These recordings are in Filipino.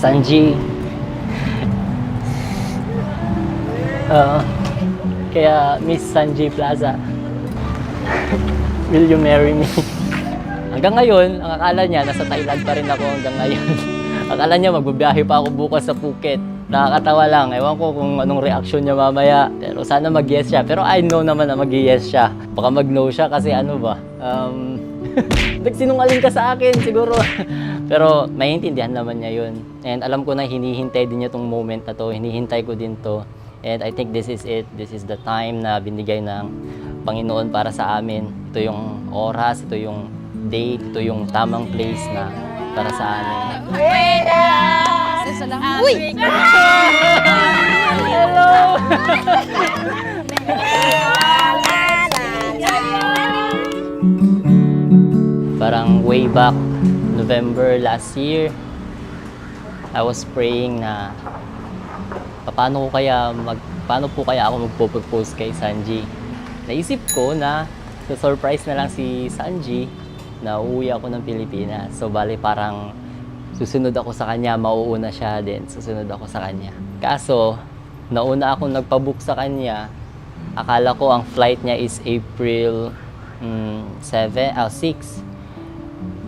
Sanji. Kaya Miss Sanji Plaza, will you marry me? Hanggang ngayon, ang akala niya, nasa Thailand pa rin ako hanggang ngayon. Akala niya, magbabiyahe pa ako bukas sa Phuket. Nakakatawa lang. Ewan ko kung anong reaksyon niya mamaya. Pero sana mag-yes siya. Pero I know naman na mag-yes siya. Baka mag-no siya kasi ano ba? Nagsinungaling ka sa akin siguro. Pero maiintindihan naman niya yun. And alam ko na hinihintay din niya tong moment na to. Hinihintay ko din to. And I think this is it. This is the time na binigay ng Panginoon para sa amin. Ito yung oras, ito yung date, ito yung tamang place na para sa amin. Uy! Hello! Parang way back November last year, I was praying na paano po kaya ako magpo-propose kay Sanji. Naisip ko na surprise na lang si Sanji na uuwi ako ng Pilipinas. So bali parang susunod ako sa kanya, mauuna siya din, susunod ako sa kanya. Kaso, nauna akong nagpabook sa kanya, akala ko ang flight niya is April 6.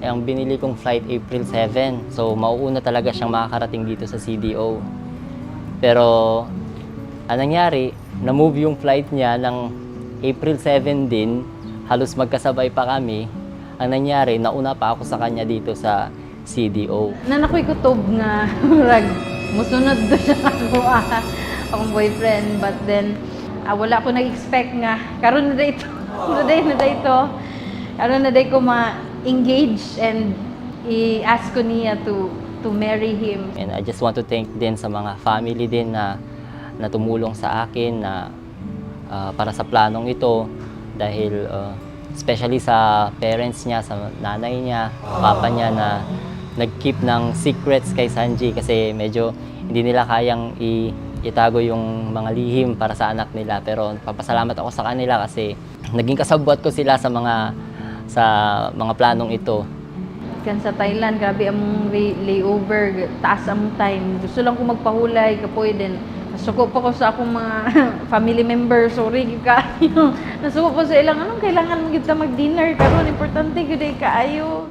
Ang binili kong flight April 7. So mauuna talaga siyang makakarating dito sa CDO. Pero anong nangyari, na-move yung flight niya ng April 7 din, halos magkasabay pa kami. Ang nangyari, nauna pa ako sa kanya dito sa CDO. Nanakoy ko tob nga, murag, musunod do siya ako, akong boyfriend. But then, wala ko nag-expect nga, karon na dito, karon na dito ko ma-engage and i-ask ko niya to marry him. And I just want to thank din sa mga family din na tumulong sa akin na para sa planong ito dahil especially sa parents niya, sa nanay niya, papa niya na nag-keep ng secrets kay Sanji kasi medyo hindi nila kayang itago yung mga lihim para sa anak nila. Pero papasalamat ako sa kanila kasi naging kasabwat ko sila sa mga planong ito. Kan sa Thailand, grabe among layover, taas among time. Gusto lang ko magpahulay, kapoy din. Nasuko pa ko sa akong mga family member, sorry kayo. Nasuko pa sa ilang, anong kailangan mo kita mag-dinner? Karon importante gud kaayo.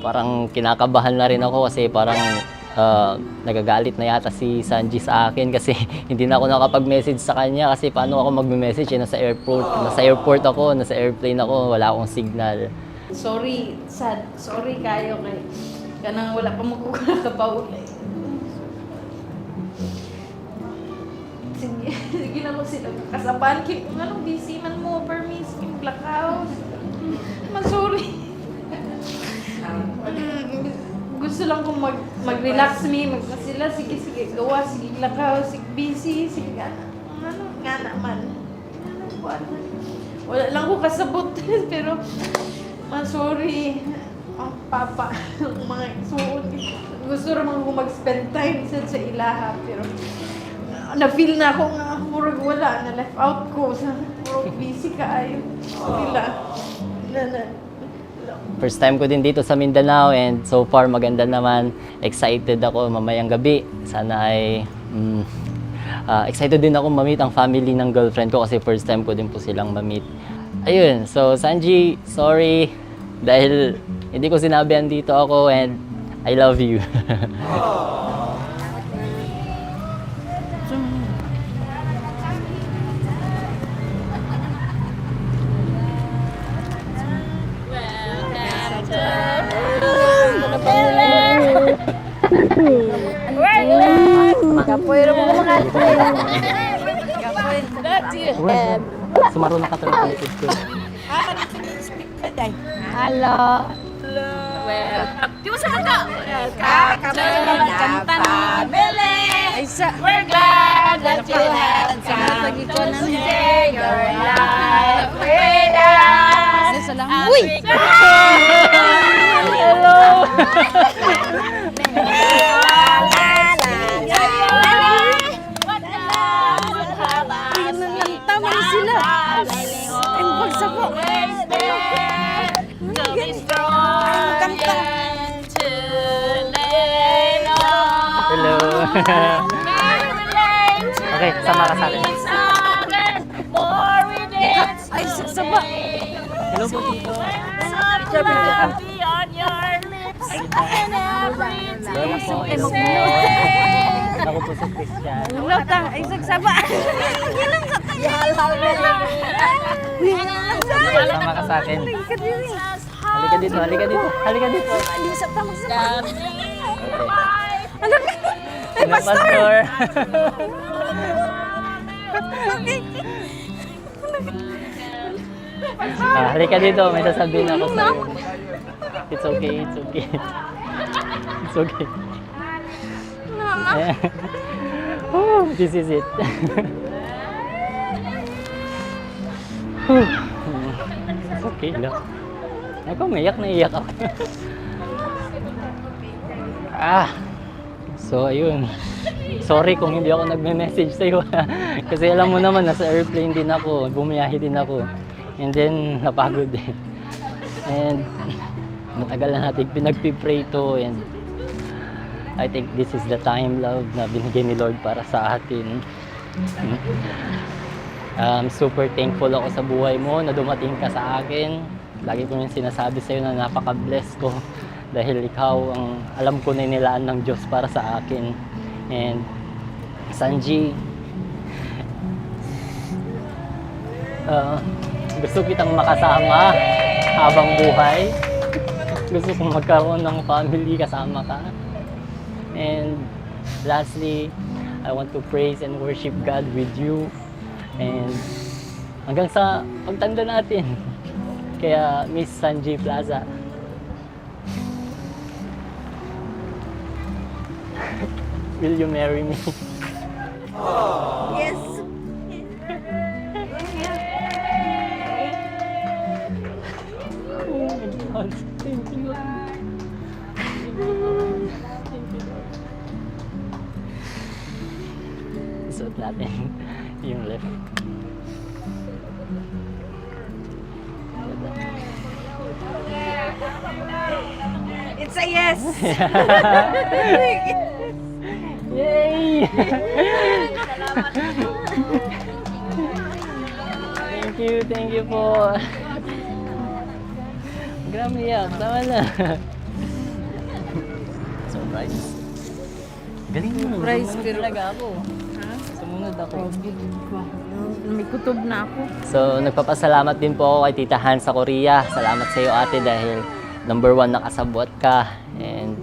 Parang kinakabahan na rin ako kasi parang nagagalit na yata si Sanji sa akin kasi hindi na ako nakapag-message sa kanya kasi paano ako mag-message nasa airport ako, nasa airplane ako, wala akong signal. Sorry, sad. Sorry kayo kay kanang wala pa mo ko nakapahulay. Sige na mo sila kasabahan kay kung anong busy man mo, permis, yung blackout. Sorry. Gusto lang kong mag-relax me, sila, sige, gawa, sige, lakaw, sige, busy, sige, ano, nga naman. Wala lang ko kasabot, pero, sorry, ang papa, ang mga suot, gusto naman ko mag-spend time sa ilaha, pero, na-feel na ako nga, murag wala, na-left out ko, murag busy ka ayo, nila, First time ko din dito sa Mindanao and so far maganda naman. Excited ako mamayang gabi. Sana ay excited din ako ma-meet ang family ng girlfriend ko kasi first time ko din po silang ma-meet. Ayun, so Sanji, sorry dahil hindi ko sinabihan dito ako and I love you. Kapoy mo mga Sumaro na ka talaga likod ko. Hello. Di mo sa kanta? Kanta na we're glad that you had come to share your life with us. Uy! Hello! Tama sila. Ang pagsako. Okay, sama ka sa akin. Ay, sasaba. Hello po dito. Lola po, hello po. Ako po si Christian. Lota, ay sasaba. Sama ka sa akin. Halika dito, halika dito. Halika dito. Okay. Pastor! Halika dito, may sasabihin ako sa iyo. It's okay, it's okay. It's okay. Ayan. Oh, this is it. It's okay lang. Ako, naiyak ako. So, ayun. Sorry kung hindi ako nagme-message sa'yo. Kasi alam mo naman, nasa airplane din ako. Bumiyahe din ako. And then, napagod din. And, matagal na natin pinagpipray to. And, I think this is the time, love, na binigay ni Lord para sa atin. Super thankful ako sa buhay mo na dumating ka sa akin. Lagi ko yung sinasabi sa'yo na napaka-bless ko. Dahil ikaw ang alam ko na inilaan ng Diyos para sa akin. And Sanji, gusto kitang makasama habang buhay. Gusto kong magkaroon ng family kasama ka. And lastly, I want to praise and worship God with you. And hanggang sa pagtanda natin. Kaya Miss Sanji Plaza, will you marry me? Yes. Oh my God, thank you. Isuot natin yung left. It's a yes. Yay! Thank you po. Grabe yak, tama na. Surprise. Galing mo. Surprise, Sumunod pero- talaga ako. Sumunod ako. May kutob na ako. So, nagpapasalamat din po ako kay Tita Han sa Korea. Salamat sa iyo, ate, dahil number 1 nakasabot ka. And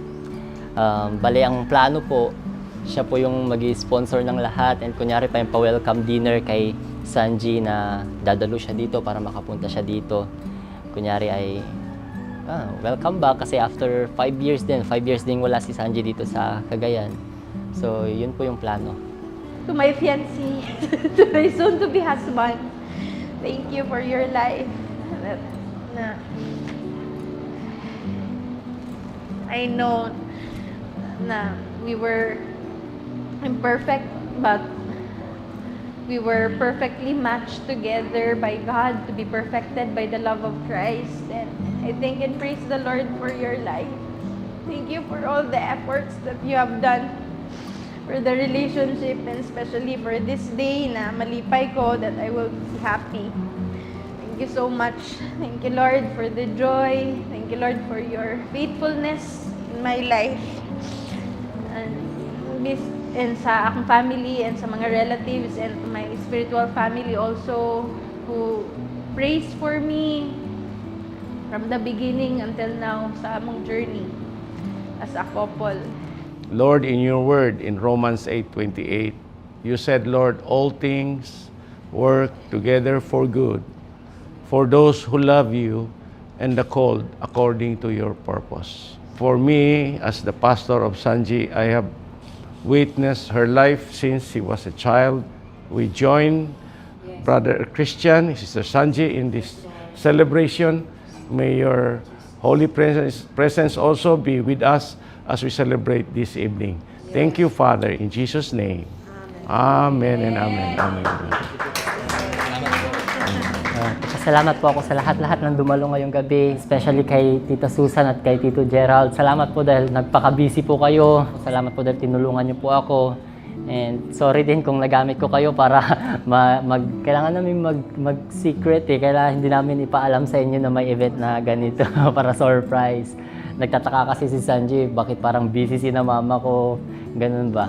bali ang plano po, siya po yung mag-sponsor ng lahat. And kunyari pa yung pa-welcome dinner kay Sanji na dadalo siya dito para makapunta siya dito. Kunyari ay welcome back kasi after 5 years din wala si Sanji dito sa Cagayan. So, yun po yung plano. To my fiancé, to my soon-to-be husband, thank you for your life. I know na we were imperfect, but we were perfectly matched together by God to be perfected by the love of Christ. And I thank and praise the Lord for your life. Thank you for all the efforts that you have done for the relationship, and especially for this day na malipay ko that I will be happy. Thank you so much. Thank you, Lord, for the joy. Thank you, Lord, for your faithfulness in my life. And sa akong family and sa mga relatives and my spiritual family also who prays for me from the beginning until now sa among journey as a couple. Lord, in your word in Romans 8:28, you said, Lord, all things work together for good for those who love you and the called according to your purpose. For me, as the pastor of Sanji, I have witnessed her life since she was a child. We join Brother Christian, Sister Sanji in this celebration. May your holy presence also be with us as we celebrate this evening. Thank you, Father, in Jesus' name. Amen and amen. Amen. Salamat po ako sa lahat-lahat ng dumalo ngayong gabi, especially kay Tita Susan at kay Tito Gerald. Salamat po dahil nagpaka-busy po kayo. Salamat po dahil tinulungan niyo po ako. And sorry din kung nagamit ko kayo para kailangan namin mag-secret eh. Kailangan hindi namin ipaalam sa inyo na may event na ganito para surprise. Nagtataka kasi si Sanji, bakit parang busy si na mama ko, ganun ba?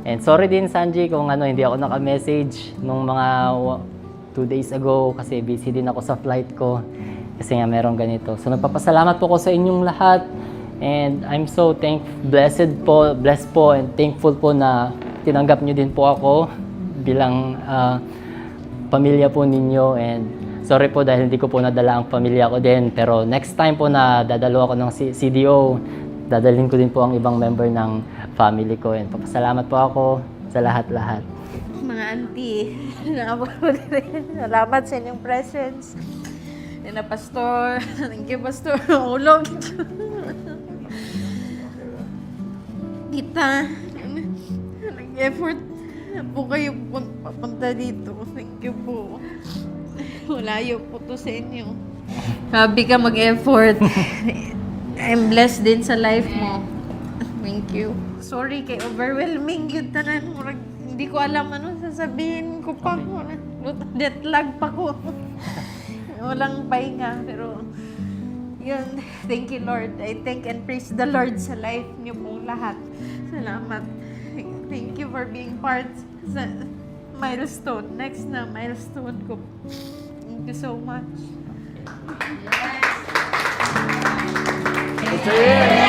And sorry din Sanji kung hindi ako naka-message nung mga 2 days ago kasi busy din ako sa flight ko kasi nga meron ganito. So nagpapasalamat po ko sa inyong lahat and I'm so blessed po and thankful po na tinanggap niyo din po ako bilang pamilya po ninyo and sorry po dahil hindi ko po nadala ang pamilya ko din pero next time po na dadalo ako ng CDO, dadalhin ko din po ang ibang member ng family ko and papasalamat po ako sa lahat-lahat. Mga auntie, salamat sa inyong presence. Na pastor, thank you pastor, ulog. Kita, nag-effort po kayo papunta dito. Thank you po. Malayo po to sa inyo. Sabi ka mag-effort. I'm blessed din sa life mo. Thank you. Sorry kay overwhelming yun tanan. Hindi ko alam ano sasabihin ko pa. Jet lag pa ko. Walang pahinga. Pero yun, thank you Lord. I thank and praise the Lord sa life niyo po lahat. Salamat. Thank you for being part sa milestone. Next na milestone ko. Thank you so much. Yes.